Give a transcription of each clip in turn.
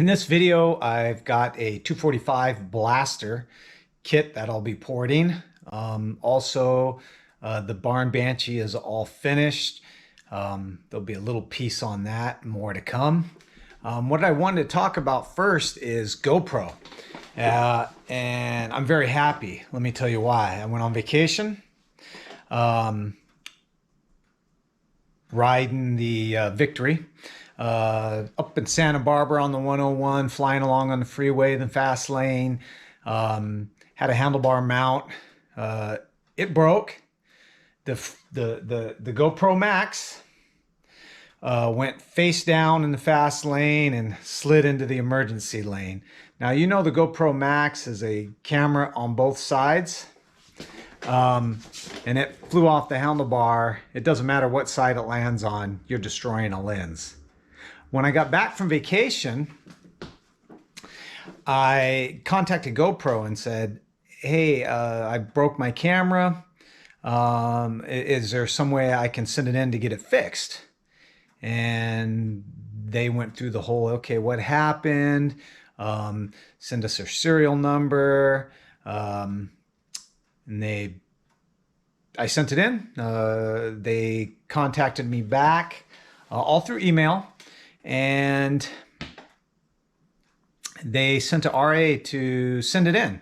In this video, I've got a 245 blaster kit that I'll be porting. The barn Banshee is all finished. There'll be a little piece on that, more to come. What I wanted to talk about first is GoPro. And I'm very happy. Let me tell you why. I went on vacation, riding the Victory. Up in Santa Barbara on the 101, flying along on the freeway, the fast lane. Had a handlebar mount. It broke. The GoPro Max went face down in the fast lane and slid into the emergency lane. Now, you know the GoPro Max is a camera on both sides. And it flew off the handlebar. It doesn't matter what side it lands on, you're destroying a lens. When I got back from vacation, I contacted GoPro and said, hey, I broke my camera. Is there some way I can send it in to get it fixed? And they went through the whole, okay, what happened? Send us their serial number. And I sent it in. They contacted me back, all through email. And they sent a RA to send it in.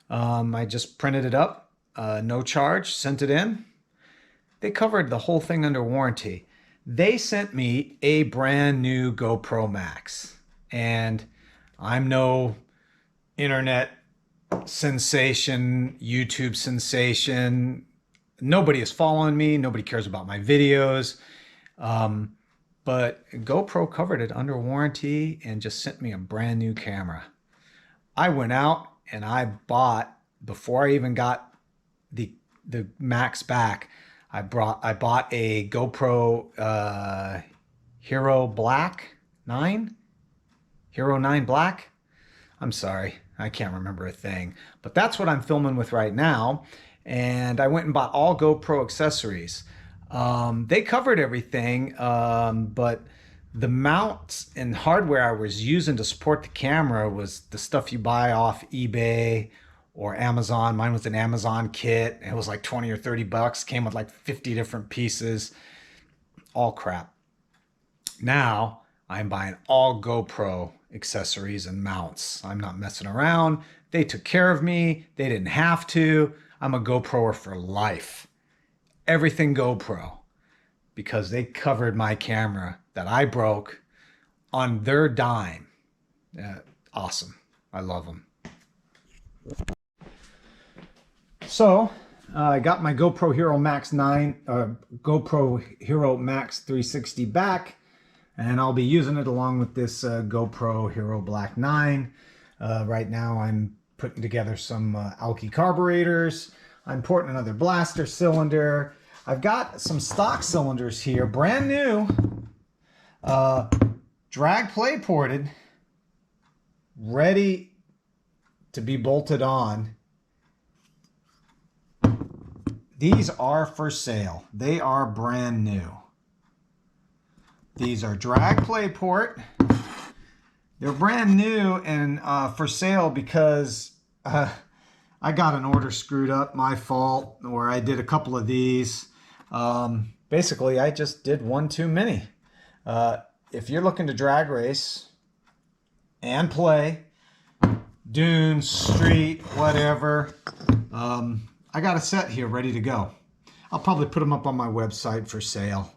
I just printed it up, no charge, sent it in. They covered the whole thing under warranty. They sent me a brand new GoPro Max. And I'm no internet sensation, YouTube sensation. Nobody is following me. Nobody cares about my videos. But GoPro covered it under warranty and just sent me a brand new camera. I went out and I bought, before I even got the Max back, I bought a GoPro Hero 9 Black. I'm sorry, I can't remember a thing. But that's what I'm filming with right now. And I went and bought all GoPro accessories. They covered everything, but the mounts and hardware I was using to support the camera was the stuff you buy off eBay or Amazon. Mine was an Amazon kit. It was like 20 or 30 bucks. Came with like 50 different pieces. All crap. Now I'm buying all GoPro accessories and mounts. I'm not messing around. They took care of me. They didn't have to. I'm a GoProer for life. Everything GoPro, because they covered my camera that I broke on their dime. Awesome. I love them. So I got my GoPro Hero Max 9, GoPro Hero Max 360 back, and I'll be using it along with this GoPro Hero Black 9. Right now I'm putting together some alky carburetors. I'm porting another blaster cylinder. I've got some stock cylinders here, brand new, drag play ported, ready to be bolted on. These are for sale. They are brand new. These are drag play port. They're brand new and for sale because I got an order screwed up, my fault, where I did a couple of these. Basically, I just did one too many. If you're looking to drag race and play, dune, street, whatever, I got a set here ready to go. I'll probably put them up on my website for sale.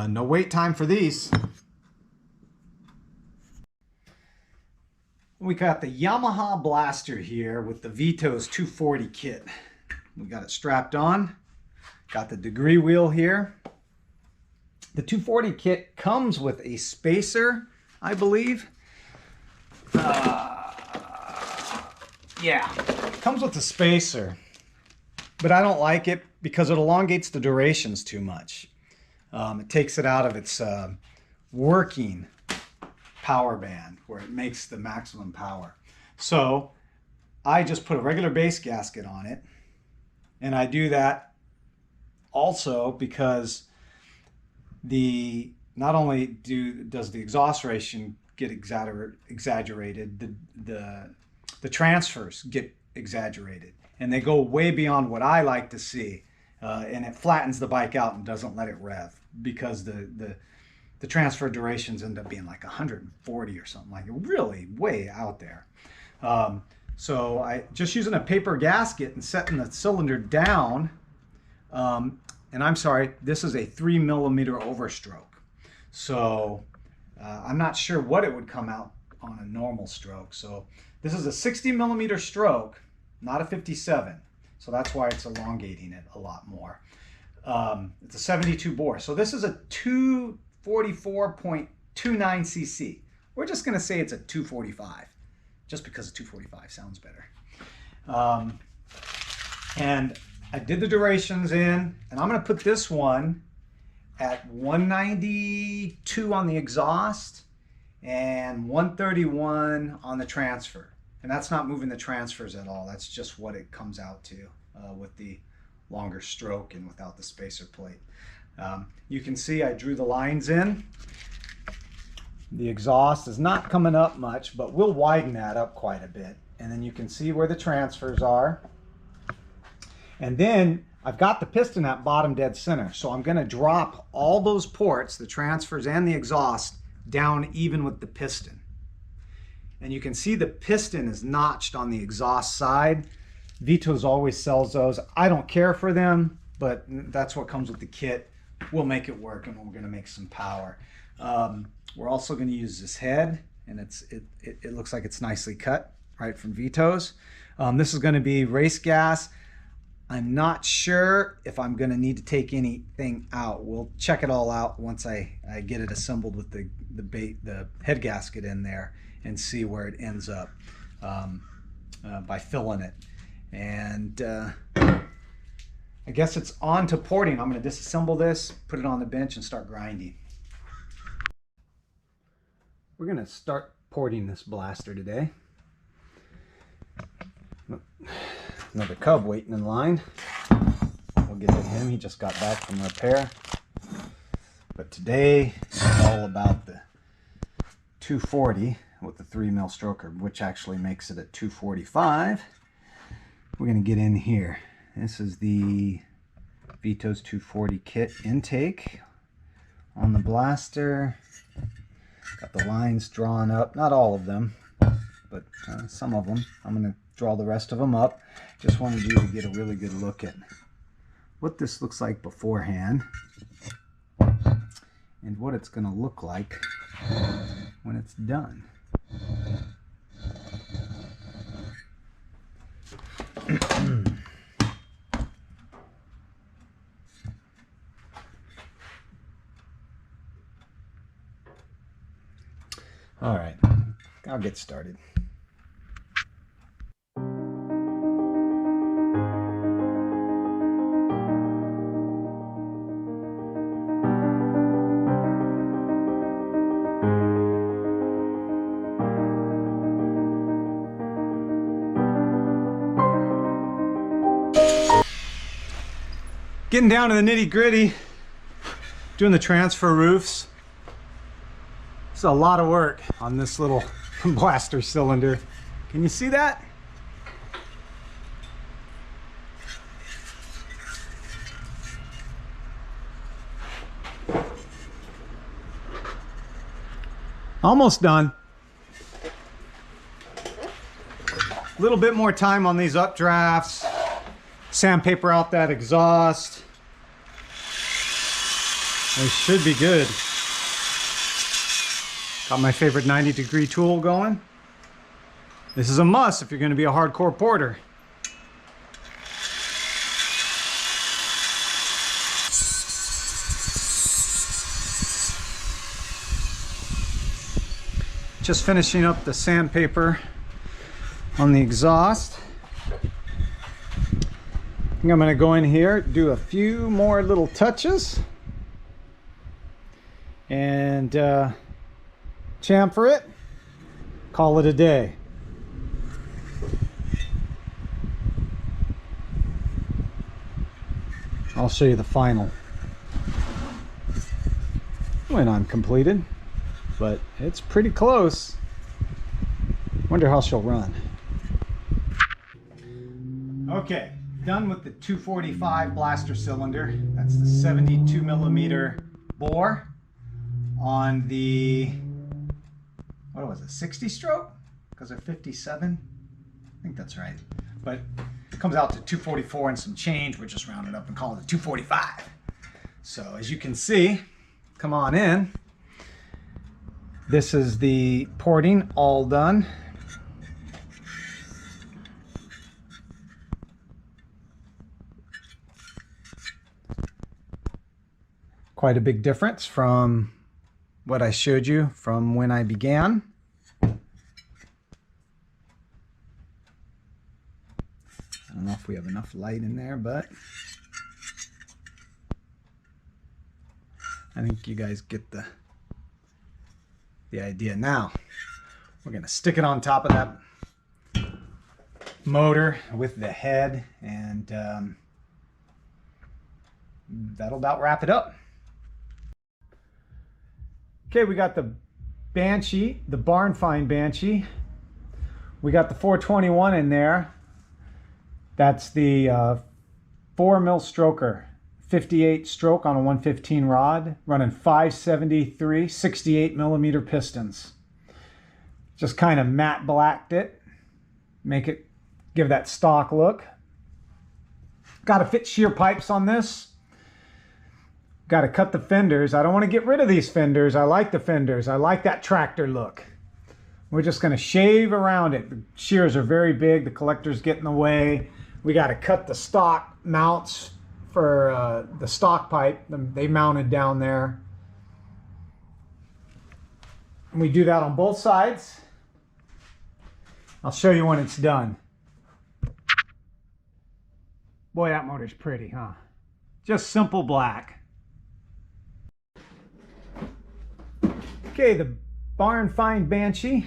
No wait time for these. We got the Yamaha blaster here with the Vito's 240 kit. We got it strapped on. Got the degree wheel here. The 240 kit comes with a spacer, I believe. Yeah, it comes with a spacer, but I don't like it because it elongates the durations too much. It takes it out of its working power band where it makes the maximum power. So I just put a regular base gasket on it, and I do that also because not only does the exhaust get exaggerated. The transfers get exaggerated, and they go way beyond what I like to see, and it flattens the bike out and doesn't let it rev, because the transfer durations end up being like 140 or something, like really way out there. So I just using a paper gasket and setting the cylinder down. And I'm sorry, this is a 3mm overstroke. So I'm not sure what it would come out on a normal stroke. So this is a 60mm stroke, not a 57. So that's why it's elongating it a lot more. It's a 72 bore. So this is a 244.29 cc. We're just going to say it's a 245, just because a 245 sounds better. And I did the durations in, and I'm going to put this one at 192 on the exhaust and 131 on the transfer. And that's not moving the transfers at all. That's just what it comes out to with the longer stroke and without the spacer plate. You can see I drew the lines in. The exhaust is not coming up much, but we'll widen that up quite a bit. And then you can see where the transfers are. And then I've got the piston at bottom dead center. So I'm going to drop all those ports, the transfers and the exhaust, down even with the piston. And you can see the piston is notched on the exhaust side. Vito's always sells those. I don't care for them, but that's what comes with the kit. We'll make it work, and we're going to make some power. We're also going to use this head, and it looks like it's nicely cut right from Vito's. This is going to be race gas. I'm not sure if I'm going to need to take anything out. We'll check it all out once I get it assembled with the head gasket in there, and see where it ends up by filling it. And I guess it's on to porting. I'm going to disassemble this, put it on the bench, and start grinding. We're going to start porting this blaster today. Another cub waiting in line. We'll get to him. He just got back from repair. But today it's all about the 240 with the 3mm stroker, which actually makes it a 245. We're going to get in here. This is the Vito's 240 kit intake on the blaster. Got the lines drawn up, not all of them, but some of them. I'm going to draw the rest of them up. Just wanted you to get a really good look at what this looks like beforehand and what it's going to look like when it's done. All right, I'll get started. Getting down to the nitty-gritty, doing the transfer roofs. It's a lot of work on this little blaster cylinder. Can you see that? Almost done. A little bit more time on these updrafts. Sandpaper out that exhaust. They should be good. Got my favorite 90-degree tool going. This is a must if you're going to be a hardcore porter. Just finishing up the sandpaper on the exhaust. I think I'm going to go in here, do a few more little touches, and chamfer it, call it a day. I'll show you the final when I'm completed. but it's pretty close. Wonder how she'll run. Okay, done with the 245 blaster cylinder. That's the 72 millimeter bore on the, what was it, 60 stroke? Because they're 57. I think that's right. But it comes out to 244 and some change. We're just rounding up and calling it 245. So as you can see, come on in. This is the porting all done. Quite a big difference from what I showed you from when I began. I don't know if we have enough light in there, but I think you guys get the idea now. We're going to stick it on top of that motor with the head, and that'll about wrap it up. Okay, we got the Banshee, the barn find Banshee. We got the 421 in there. That's the 4mm stroker, 58 stroke on a 115 rod, running 573 68 millimeter pistons. Just kind of matte blacked it, give that stock look. Got to fit shear pipes on this. Got to cut the fenders. I don't want to get rid of these fenders. I like the fenders. I like that tractor look. We're just going to shave around it. The shears are very big. The collectors get in the way. We got to cut the stock mounts for the stock pipe. They mounted down there. And we do that on both sides. I'll show you when it's done. Boy, that motor's pretty, huh? Just simple black. Okay, the barn find Banshee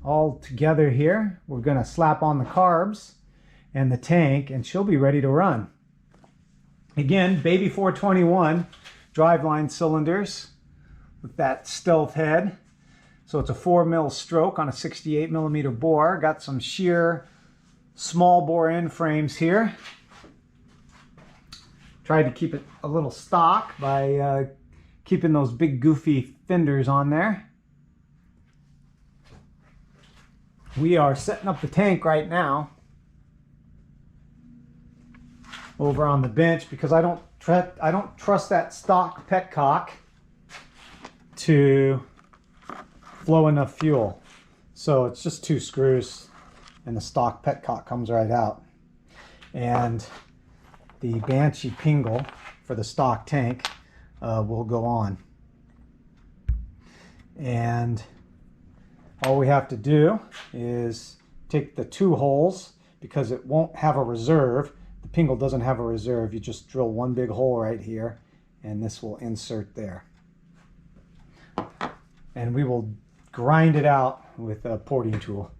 all together here. We're gonna slap on the carbs and the tank, and she'll be ready to run. Again, baby 421 driveline cylinders with that stealth head. So it's a 4mm stroke on a 68 millimeter bore. Got some sheer small bore end frames here. Tried to keep it a little stock by keeping those big goofy fenders on there. We are setting up the tank right now over on the bench because I don't trust that stock petcock to flow enough fuel. So it's just 2 screws and the stock petcock comes right out. And the Banshee pingle for the stock tank will go on. And all we have to do is take the 2 holes, because it won't have a reserve. The pingle doesn't have a reserve. You just drill 1 big hole right here, and this will insert there. And we will grind it out with a porting tool.